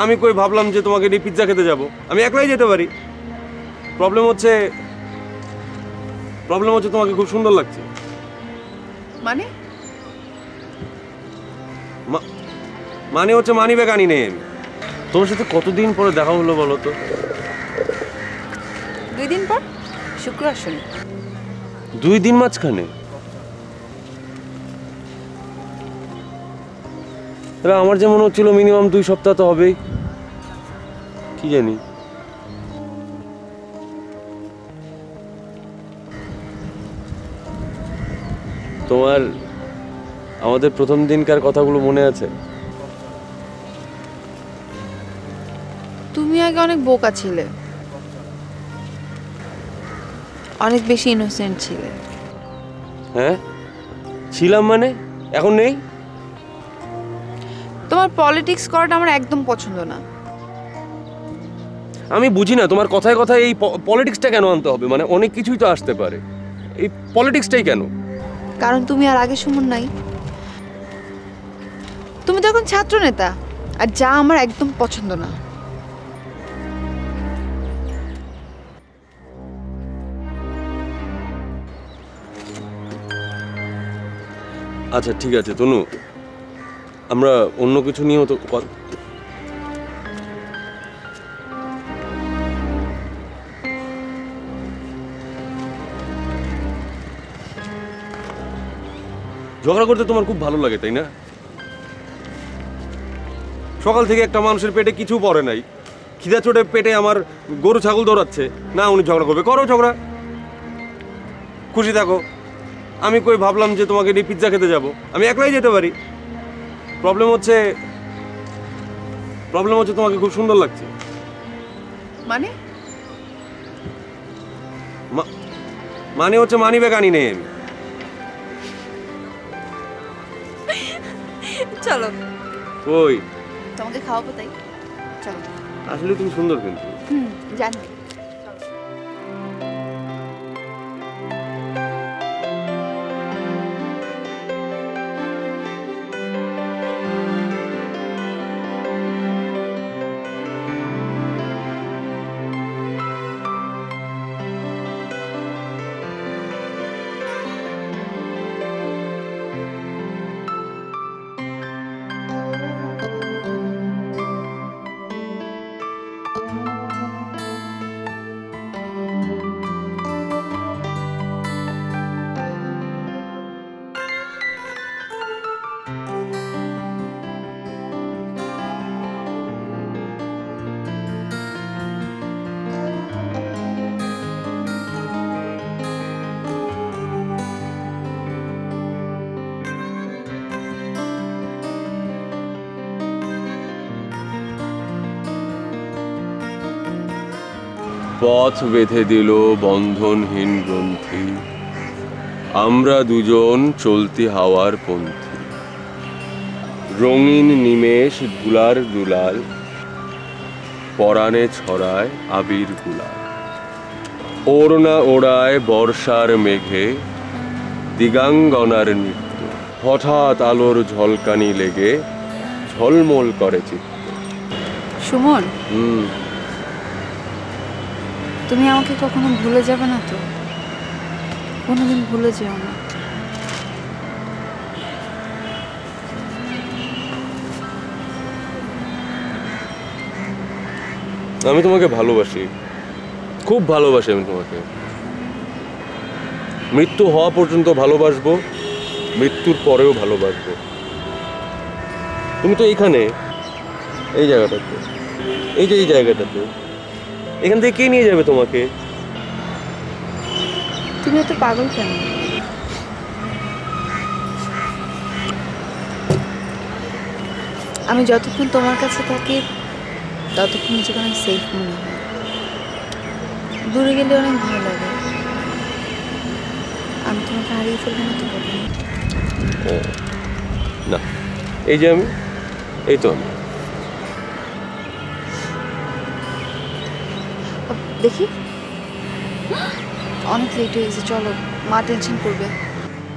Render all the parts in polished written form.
আমি কই ভাবলাম যে তোমাকে নিয়ে পিৎজা খেতে যাব, আমি একলাই যেতে পারি। প্রবলেম হচ্ছে তোমাকে খুব সুন্দর লাগছে। মানে মানে হচ্ছে মানি ব্যাগ আনি নেই আমি। তোমার সাথে কতদিন পরে দেখা হলো বলো তো? 2 দিন পর, শুক্রবার শনি। 2 দিন মাঝখানে? আমার যেমন হচ্ছিল মিনিমাম 2 সপ্তাহ তো হবেই, কি জানি। তোমার আমাদের প্রথম দিনকার কথাগুলো মনে আছে? তুমি আগে অনেক বোকা ছিলে, অনেক বেশি ইনোসেন্ট ছিলে। হ্যাঁ ছিলাম, মানে এখন নেই। তোমার পলিটিক্স করাটা আমার একদম পছন্দ না। আমি বুঝি না তোমার কথায় কথায় এই পলিটিক্সটা কেন আনতে হবে, মানে অনেক কিছুই তো আসতে পারে, এই পলিটিক্সটাই কেন? কারণ তুমি আর আগে সুমন নাই, তুমি তো এখন ছাত্র নেতা, আর যা আমার একদম পছন্দ না। আচ্ছা ঠিক আছে তনু, আমরা অন্য কিছু নিয়েও তো ঝগড়া করতে তোমার খুব ভালো লাগে তাই না? সকাল থেকে একটা মানুষের পেটে কিছু পড়ে নাই, খিদা চোটে পেটে আমার গরু ছাগল দৌড়াচ্ছে, না উনি ঝগড়া করবে, করো ঝগড়া, খুশি থাকো। আমি কই ভাবলাম যে তোমাকে নিয়ে পিৎজা খেতে যাব, আমি একলাই যেতে পারি। প্রবলেম হচ্ছে তোমাকে খুব সুন্দর লাগছে। মানে হচ্ছে মানি ব্যাগ আনি নেই আমি। চলো ওই তোমাকে খাওয়াবো, তাই চলো। আসলে তুমি সুন্দর কিন্তু। জানি। পথ বেঁধে দিল বন্ধনহীন গ্রন্থি, আমরা দুজন চলতি হাওয়ার পন্থী। রঙিন নিমেষ ধুলার দুলাল, পরাণে ছড়ায় আবির গুলাল। ওড়না ওড়ায় বর্ষার মেঘে দিগাঙ্গনার নৃত্য, হঠাৎ আলোর ঝলকানি লেগে ঝলমল করে চিত্ত। সুমন, তুমি আমাকে কখনো ভুলে যাবে না তো? কোনোদিন ভুলে যেও না। আমি তোমাকে ভালোবাসি, খুব ভালোবাসি আমি তোমাকে। মৃত্যু হওয়া পর্যন্ত ভালোবাসবো, মৃত্যুর পরেও ভালোবাসবো। তুমি তো এইখানে, এই জায়গাটাতে, এই যে এই জায়গাটাতে, এখান থেকে কে নিয়ে যাবে তোমাকে? তুমি এত পাগল কেন? আমি যতক্ষণ তোমার কাছে থাকি ততক্ষণ নিজেকে অনেক সেফ মনে হয়। দূরে গেলে অনেক ভয় লাগে। আমি তোমাকে হারিয়ে ফেলবো না তো কখনো? না, এই যে আমি, এই তো আমি। দেখি, অনেক লেট হয়ে গেছে, চলো, মা টেনশন করবে।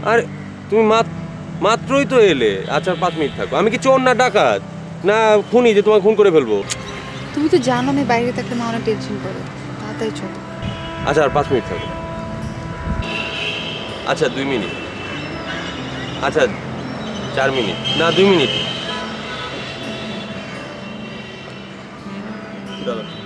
আরে তুমি মাত্রই তো এলে, আচ্ছা 5 মিনিট থাকো। আমি কি চোর না ডাকাত না খুনি যে তোমাকে খুন করে ফেলবো? তুমি তো জানো আমি বাইরে থাকলে মা অনেক টেনশন করে, তাড়াতাড়ি চলো। আচ্ছা আর 5 মিনিট থাকো। আচ্ছা 2 মিনিট, আচ্ছা 4 মিনিট, না 2 মিনিট। দাঁড়া।